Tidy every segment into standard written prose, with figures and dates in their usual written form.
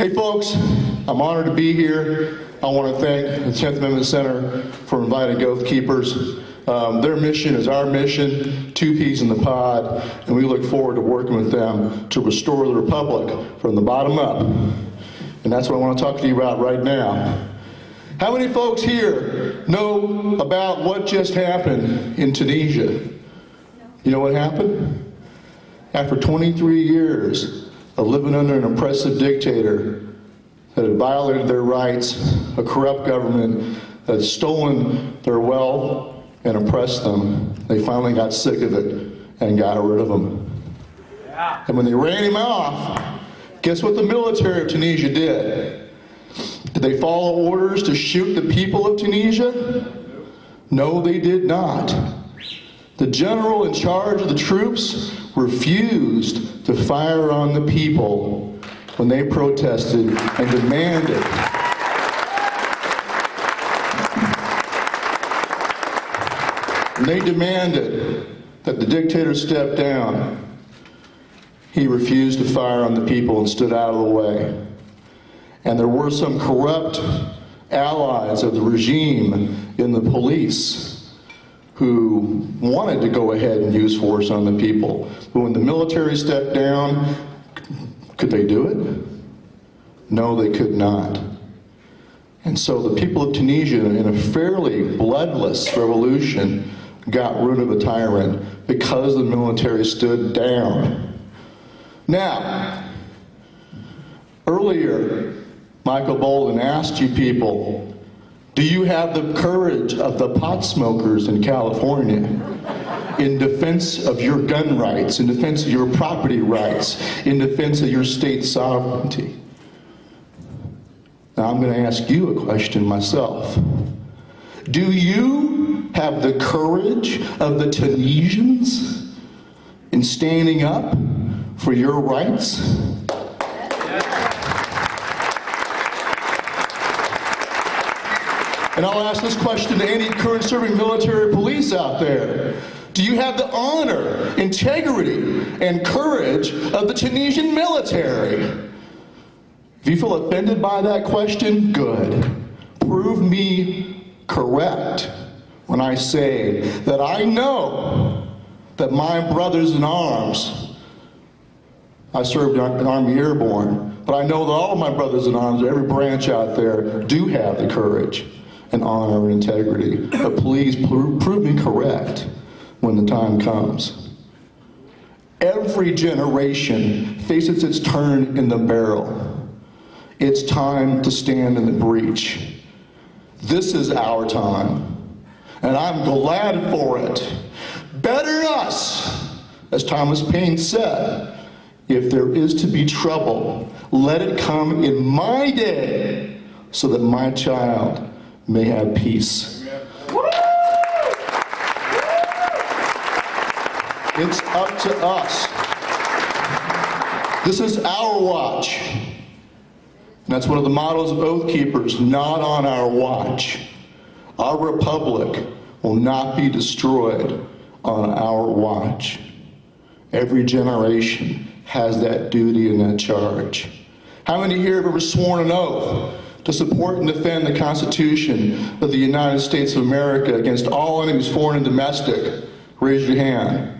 Hey folks, I'm honored to be here. I want to thank the 10th Amendment Center for inviting Oath Keepers. Their mission is our mission, two peas in the pod, and we look forward to working with them to restore the Republic from the bottom up. And that's what I want to talk to you about right now. How many folks here know about what just happened in Tunisia? You know what happened? After 23 years of living under an oppressive dictator that had violated their rights, a corrupt government that had stolen their wealth and oppressed them, they finally got sick of it and got rid of him. Yeah. And when they ran him off, guess what the military of Tunisia did? Did they follow orders to shoot the people of Tunisia? No, they did not. The general in charge of the troops refused to fire on the people when they protested and demanded that the dictator step down. He refused to fire on the people and stood out of the way. And there were some corrupt allies of the regime in the police who wanted to go ahead and use force on the people. But when the military stepped down, could they do it? No, they could not. And so the people of Tunisia, in a fairly bloodless revolution, got rid of a tyrant because the military stood down. Now, earlier, Michael Bolden asked you people, do you have the courage of the pot smokers in California in defense of your gun rights, in defense of your property rights, in defense of your state sovereignty? Now I'm going to ask you a question myself. Do you have the courage of the Tunisians in standing up for your rights? And I'll ask this question to any current serving military police out there. Do you have the honor, integrity, and courage of the Tunisian military? If you feel offended by that question, good. Prove me correct when I say that I know that my brothers in arms, I served in Army Airborne, but I know that all of my brothers in arms, every branch out there, do have the courage and honor and integrity. But please prove me correct when the time comes. Every generation faces its turn in the barrel. It's time to stand in the breach. This is our time, and I'm glad for it. Better us, as Thomas Paine said, if there is to be trouble, let it come in my day so that my child may have peace. It's up to us. This is our watch. And that's one of the mottos of Oath Keepers, not on our watch. Our republic will not be destroyed on our watch. Every generation has that duty and that charge. How many here have ever sworn an oath to support and defend the Constitution of the United States of America against all enemies, foreign and domestic? Raise your hand.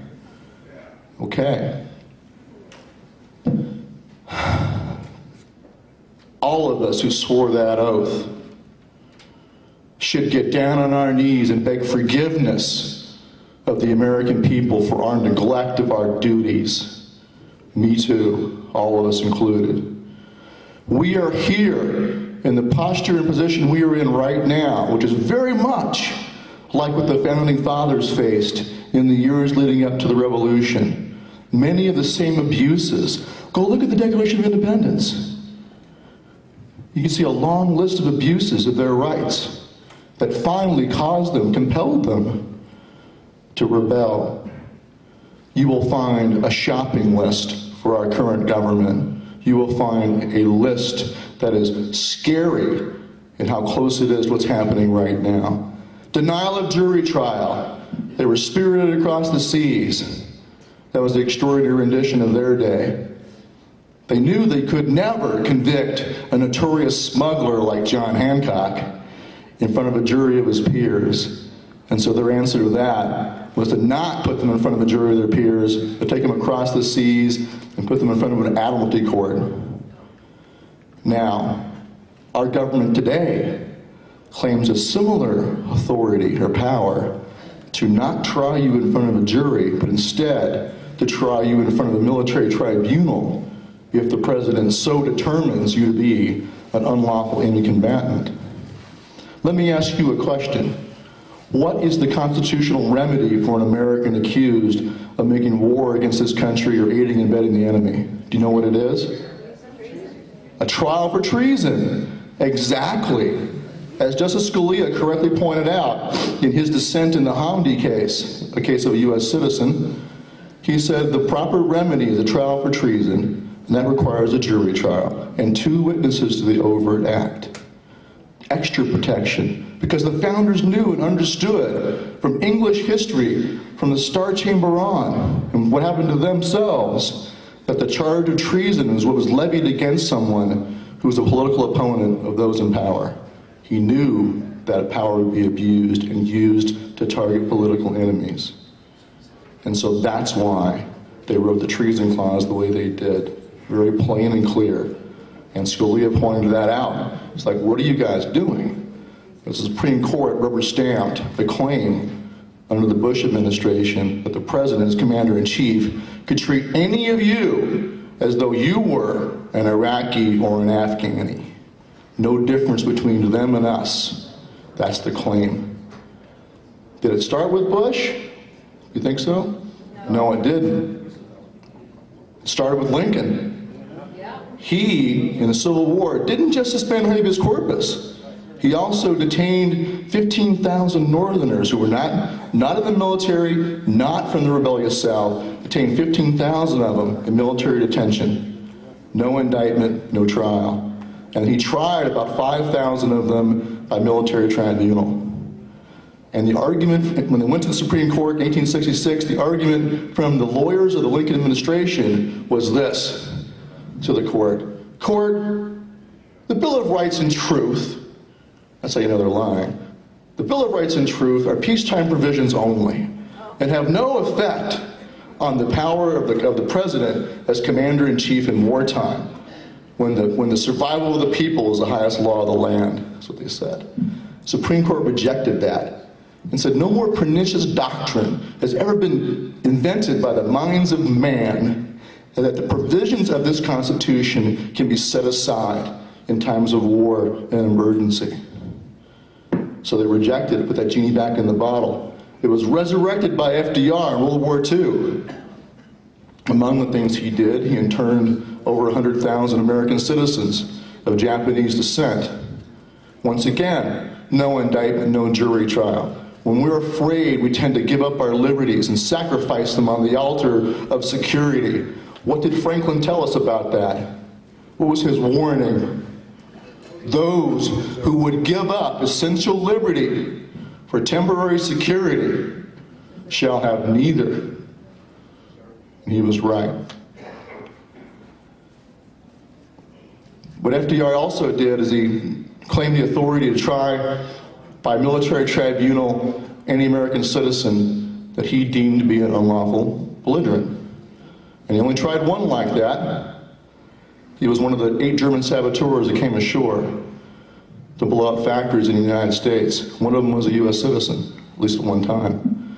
Okay. All of us who swore that oath should get down on our knees and beg forgiveness of the American people for our neglect of our duties. Me too, all of us included. We are here in the posture and position we are in right now, which is very much like what the Founding Fathers faced in the years leading up to the Revolution. Many of the same abuses. Go look at the Declaration of Independence. You can see a long list of abuses of their rights that finally caused them, compelled them to rebel. You will find a shopping list for our current government. You will find a list that is scary in how close it is to what's happening right now. Denial of jury trial. They were spirited across the seas. That was the extraordinary rendition of their day. They knew they could never convict a notorious smuggler like John Hancock in front of a jury of his peers. And so their answer to that was to not put them in front of a jury of their peers, but take them across the seas and put them in front of an admiralty court. Now, our government today claims a similar authority or power to not try you in front of a jury, but instead to try you in front of a military tribunal if the president so determines you to be an unlawful enemy combatant. Let me ask you a question. What is the constitutional remedy for an American accused of making war against this country or aiding and abetting the enemy? Do you know what it is? A trial for treason. Exactly. As Justice Scalia correctly pointed out in his dissent in the Hamdi case, a case of a U.S. citizen, he said the proper remedy is a trial for treason, and that requires a jury trial and 2 witnesses to the overt act. Extra protection, because the founders knew and understood from English history, from the Star Chamber on, and what happened to themselves, that the charge of treason is what was levied against someone who was a political opponent of those in power. He knew that power would be abused and used to target political enemies. And so that's why they wrote the treason clause the way they did, very plain and clear. And Scalia pointed that out. It's like, what are you guys doing? The Supreme Court rubber-stamped the claim under the Bush administration that the president, as commander-in-chief, could treat any of you as though you were an Iraqi or an Afghani. No difference between them and us. That's the claim. Did it start with Bush? You think so? No, it didn't. It started with Lincoln. He, in the Civil War, didn't just suspend habeas corpus. He also detained 15,000 Northerners who were not in the military, not from the rebellious South, detained 15,000 of them in military detention. No indictment, no trial. And he tried about 5,000 of them by military tribunal. And the argument, when they went to the Supreme Court in 1866, the argument from the lawyers of the Lincoln administration was this to the court. Court, the Bill of Rights and Truth, that's how you know they're lying, the Bill of Rights and Truth are peacetime provisions only and have no effect on the power of the president as commander-in-chief in wartime, when the survival of the people is the highest law of the land. That's what they said. Supreme Court rejected that and said no more pernicious doctrine has ever been invented by the minds of man, and that the provisions of this Constitution can be set aside in times of war and emergency. So they rejected it, put that genie back in the bottle. It was resurrected by FDR in World War II. Among the things he did, he interned over 100,000 American citizens of Japanese descent. Once again, no indictment, no jury trial. When we're afraid, we tend to give up our liberties and sacrifice them on the altar of security. What did Franklin tell us about that? What was his warning? Those who would give up essential liberty for temporary security shall have neither. And he was right. What FDR also did is he claimed the authority to try by military tribunal any American citizen that he deemed to be an unlawful belligerent. And he only tried one like that. He was one of the 8 German saboteurs that came ashore to blow up factories in the United States. One of them was a U.S. citizen, at least at one time.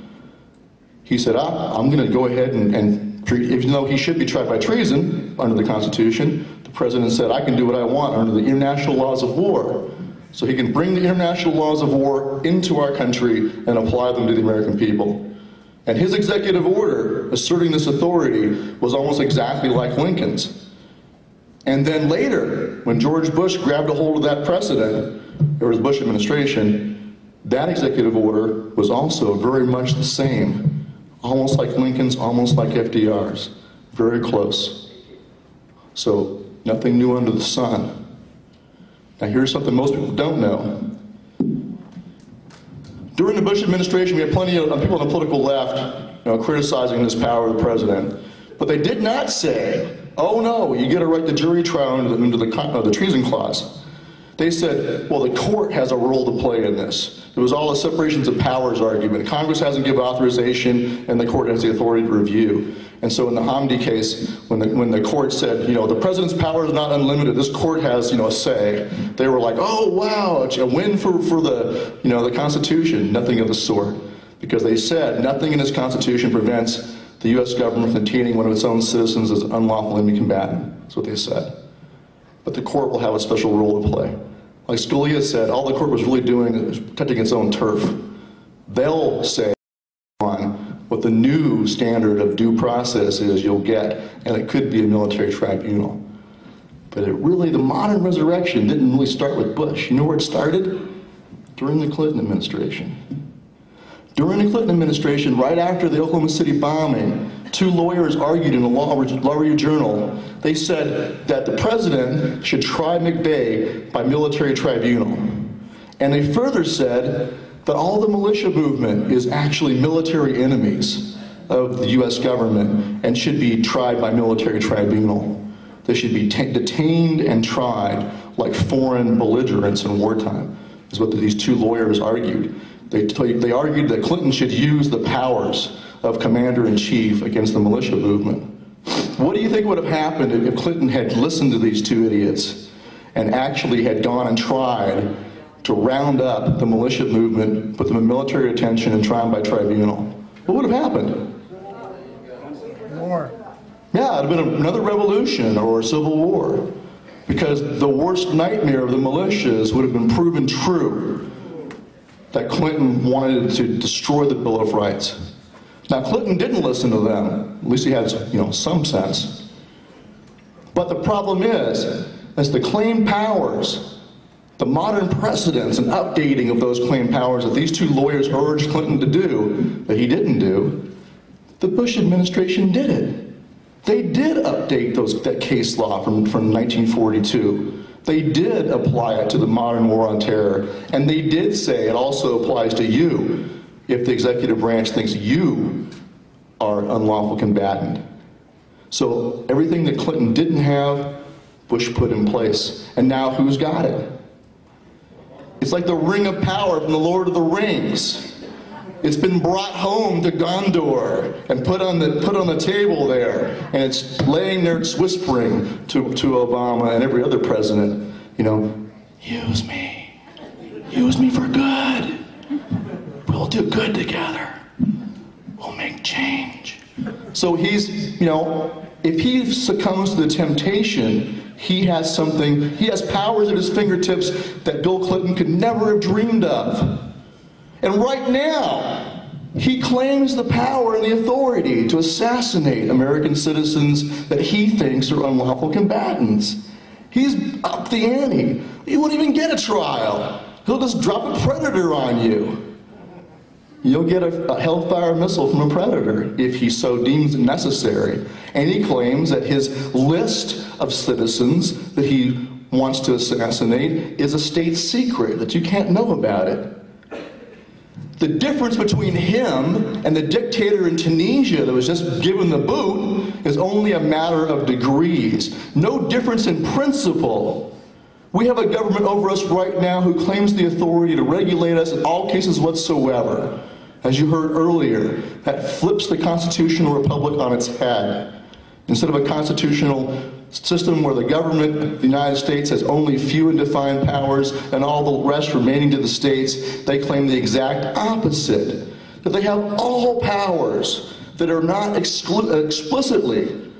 He said, I'm going to go ahead and treat, even though he should be tried by treason under the Constitution, the president said, I can do what I want under the international laws of war. So he can bring the international laws of war into our country and apply them to the American people. And his executive order asserting this authority was almost exactly like Lincoln's. And then later, when George Bush grabbed a hold of that precedent, or his Bush administration, that executive order was also very much the same. Almost like Lincoln's, almost like FDR's. Very close. So, nothing new under the sun. Now here's something most people don't know. During the Bush administration, we had plenty of people on the political left criticizing this power of the president. But they did not say Oh no, you get a right to jury trial under the treason clause. They said, well, the court has a role to play in this. It was all a separations of powers argument. Congress hasn't given authorization, and the court has the authority to review. And so in the Hamdi case, when the court said, the president's power is not unlimited, this court has, a say, they were like, oh wow, a win for the, the Constitution. Nothing of the sort. Because they said nothing in this Constitution prevents the U.S. government from detaining one of its own citizens as an unlawful enemy combatant. That's what they said. But the court will have a special role to play. Like Scalia said, all the court was really doing is protecting its own turf. They'll say on what the new standard of due process is you'll get, and it could be a military tribunal. But the modern resurrection didn't really start with Bush. You know where it started? During the Clinton administration. During the Clinton administration, right after the Oklahoma City bombing, two lawyers argued in the Law Review Journal. They said that the president should try McVeigh by military tribunal. And they further said that all the militia movement is actually military enemies of the U.S. government and should be tried by military tribunal. They should be detained and tried like foreign belligerents in wartime, is what these two lawyers argued. They argued that Clinton should use the powers of commander-in-chief against the militia movement. What do you think would have happened if Clinton had listened to these two idiots and actually had gone and tried to round up the militia movement, put them in military detention, and try them by tribunal? What would have happened? War. Yeah, it would have been another revolution or a civil war, because the worst nightmare of the militias would have been proven true, that Clinton wanted to destroy the Bill of Rights. Now, Clinton didn't listen to them. At least he had, some sense. But the problem is the claimed powers, the modern precedents and updating of those claimed powers that these two lawyers urged Clinton to do, that he didn't do, the Bush administration did it. They did update that case law from 1942. They did apply it to the modern war on terror, and they did say it also applies to you if the executive branch thinks you are an unlawful combatant. So everything that Clinton didn't have, Bush put in place. And now who's got it? It's like the ring of power from the Lord of the Rings. It's been brought home to Gondor and put on the table there, and it's laying there, it's whispering to Obama and every other president, use me for good. We'll do good together. We'll make change. So he's, if he succumbs to the temptation, he has powers at his fingertips that Bill Clinton could never have dreamed of. And right now, he claims the power and the authority to assassinate American citizens that he thinks are unlawful combatants. He's up the ante. You won't even get a trial. He'll just drop a predator on you. You'll get a Hellfire missile from a predator if he so deems it necessary. And he claims that his list of citizens that he wants to assassinate is a state secret, that you can't know about it. The difference between him and the dictator in Tunisia that was just given the boot is only a matter of degrees. No difference in principle. We have a government over us right now who claims the authority to regulate us in all cases whatsoever. As you heard earlier, that flips the constitutional republic on its head. Instead of a constitutional system where the government of the United States has only few and defined powers and all the rest remaining to the states, they claim the exact opposite. That they have all powers that are not explicitly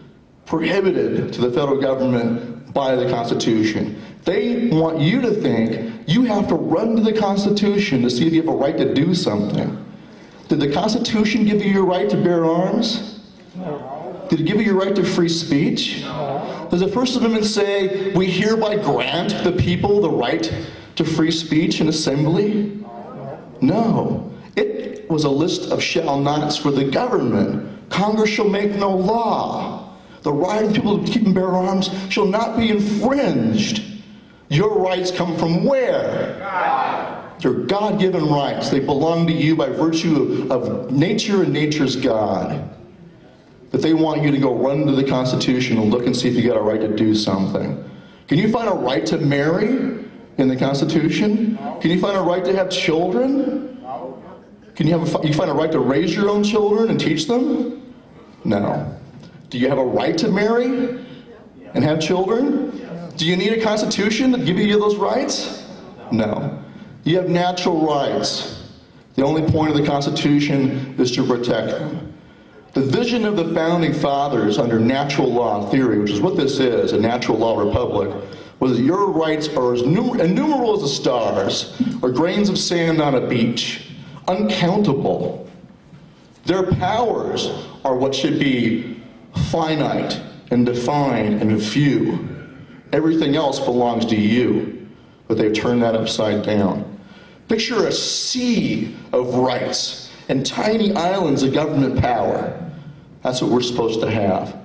prohibited to the federal government by the Constitution. They want you to think you have to run to the Constitution to see if you have a right to do something. Did the Constitution give you your right to bear arms? No. Did it give you your right to free speech? No. Does the First Amendment say, we hereby grant the people the right to free speech and assembly? No. It was a list of shall nots for the government. Congress shall make no law. The right of people to keep and bear arms shall not be infringed. Your rights come from where? God. They're God-given rights. They belong to you by virtue of nature and nature's God. that they want you to go run to the Constitution and look and see if you got a right to do something. Can you find a right to marry in the Constitution? Can you find a right to have children? Can you find a right to raise your own children and teach them? No. Do you have a right to marry and have children? Do you need a Constitution to give you those rights? No. You have natural rights. The only point of the Constitution is to protect them. The vision of the Founding Fathers under natural law theory, which is what this is, a natural law republic, was that your rights are as innumerable as the stars or grains of sand on a beach, uncountable. Their powers are what should be finite and defined and few. Everything else belongs to you, but they've turned that upside down. Picture a sea of rights and tiny islands of government power. That's what we're supposed to have.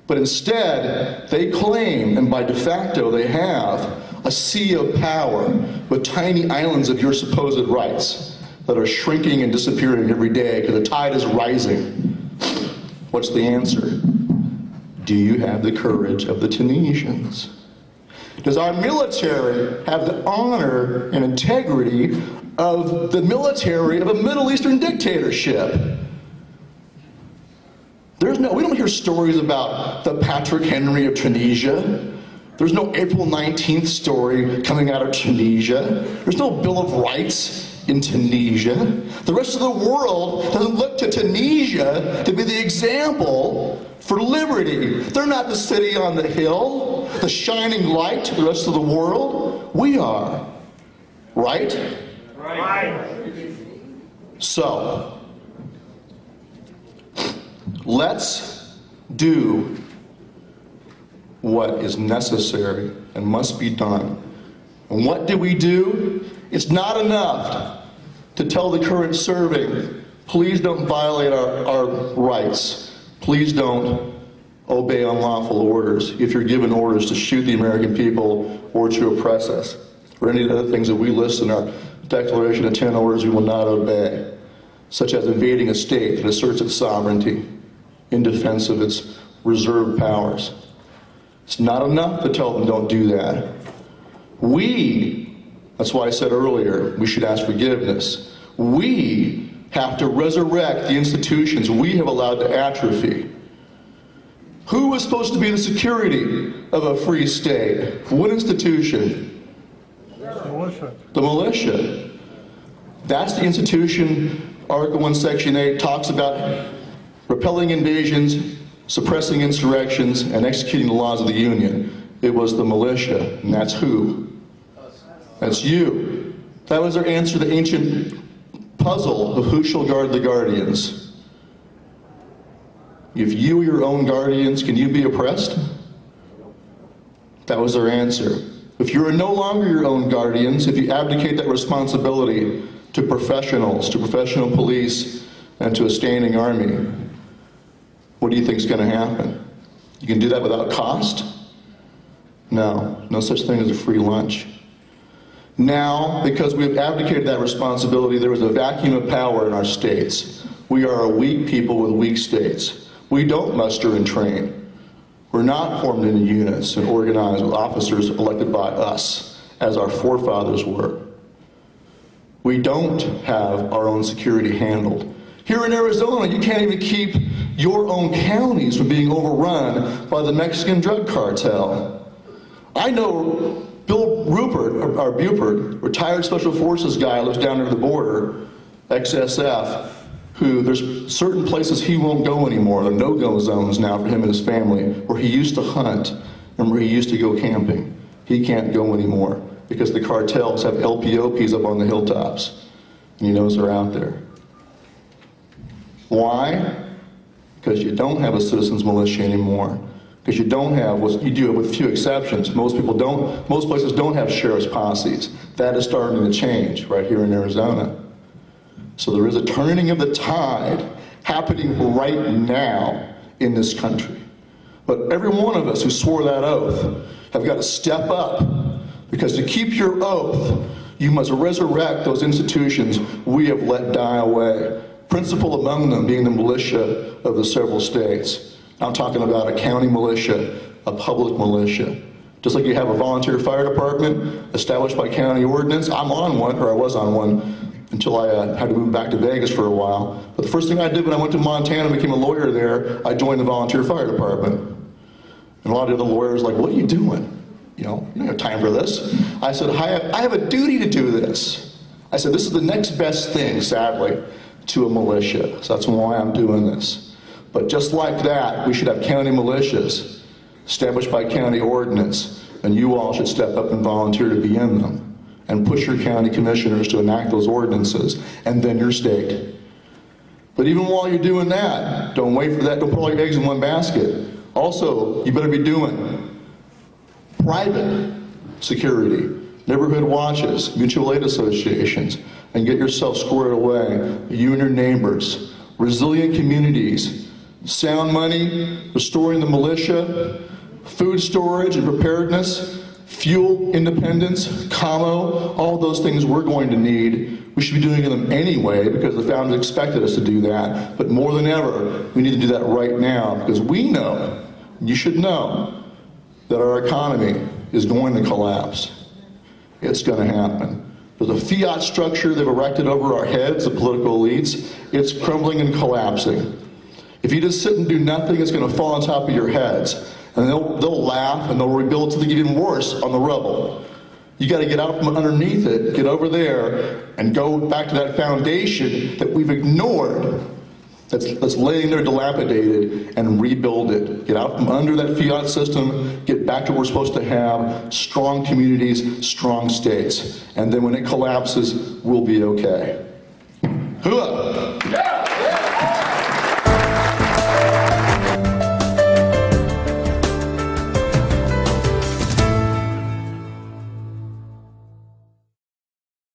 But instead, they claim, and by de facto they have, a sea of power with tiny islands of your supposed rights that are shrinking and disappearing every day because the tide is rising. What's the answer? Do you have the courage of the Tunisians? Does our military have the honor and integrity of the military of a Middle Eastern dictatorship? We don't hear stories about the Patrick Henry of Tunisia. There's no April 19th story coming out of Tunisia. There's no Bill of Rights in Tunisia. The rest of the world doesn't look to Tunisia to be the example for liberty. They're not the city on the hill, the shining light to the rest of the world. We are. Right? Right. So, let's do what is necessary and must be done. And what do we do? It's not enough to tell the current serving, please don't violate our rights. Please don't obey unlawful orders if you're given orders to shoot the American people or to oppress us, or any of the other things that we list in our Declaration of 10 orders we will not obey, such as invading a state that asserts its sovereignty in defense of its reserved powers. It's not enough to tell them don't do that. That's why I said earlier, we should ask forgiveness. We have to resurrect the institutions we have allowed to atrophy. Who was supposed to be the security of a free state? What institution? Militia. The militia. That's the institution Article 1, Section 8 talks about repelling invasions, suppressing insurrections, and executing the laws of the Union. It was the militia, and that's who? That's you. That was their answer to the ancient puzzle of who shall guard the guardians. If you are your own guardians, can you be oppressed? That was their answer. If you are no longer your own guardians, if you abdicate that responsibility to professionals, to professional police, and to a standing army, what do you think is going to happen? You can do that without cost? No, no such thing as a free lunch. Now, because we've abdicated that responsibility, there is a vacuum of power in our states. We are a weak people with weak states. We don't muster and train. We're not formed into units and organized with officers elected by us, as our forefathers were. We don't have our own security handled. Here in Arizona, you can't even keep your own counties from being overrun by the Mexican drug cartel. I know Bill Buford, retired Special Forces guy, lives down near the border, ex-SF, who there's certain places he won't go anymore. There are no-go zones now for him and his family, where he used to hunt and where he used to go camping. He can't go anymore because the cartels have LPOPs up on the hilltops, and he knows they're out there. Why? Because you don't have a citizens militia anymore. Because you don't have, what you do with few exceptions, most places don't have sheriff's posses. That is starting to change right here in Arizona. So there is a turning of the tide happening right now in this country. But every one of us who swore that oath have got to step up, because to keep your oath, you must resurrect those institutions we have let die away. Principal among them being the militia of the several states. I'm talking about a county militia, a public militia. Just like you have a volunteer fire department established by county ordinance. I'm on one, or I was on one, until I had to move back to Vegas for a while. But the first thing I did when I went to Montana and became a lawyer there, I joined the volunteer fire department. And a lot of the other lawyers were like, what are you doing? You don't have time for this. I said, I have a duty to do this. I said, this is the next best thing, sadly, to a militia. So that's why I'm doing this. But just like that, we should have county militias established by county ordinance, and you all should step up and volunteer to be in them and push your county commissioners to enact those ordinances, and then your state. But even while you're doing that, don't wait for that, don't put all your eggs in one basket. Also, you better be doing private security, neighborhood watches, mutual aid associations, and get yourself squared away, you and your neighbors. Resilient communities, sound money, restoring the militia, food storage and preparedness, fuel independence, commo, all those things we're going to need. We should be doing them anyway because the founders expected us to do that. But more than ever, we need to do that right now because we know, you should know, that our economy is going to collapse. It's going to happen. There's a fiat structure they've erected over our heads, the political elites. It's crumbling and collapsing. If you just sit and do nothing, it's going to fall on top of your heads. And they'll laugh and they'll rebuild something even worse on the rubble. You got to get out from underneath it, get over there, and go back to that foundation that we've ignored, that's laying there dilapidated, and rebuild it. Get out from under that fiat system, get back to where we're supposed to have strong communities, strong states. And then when it collapses, we'll be okay. Hooah!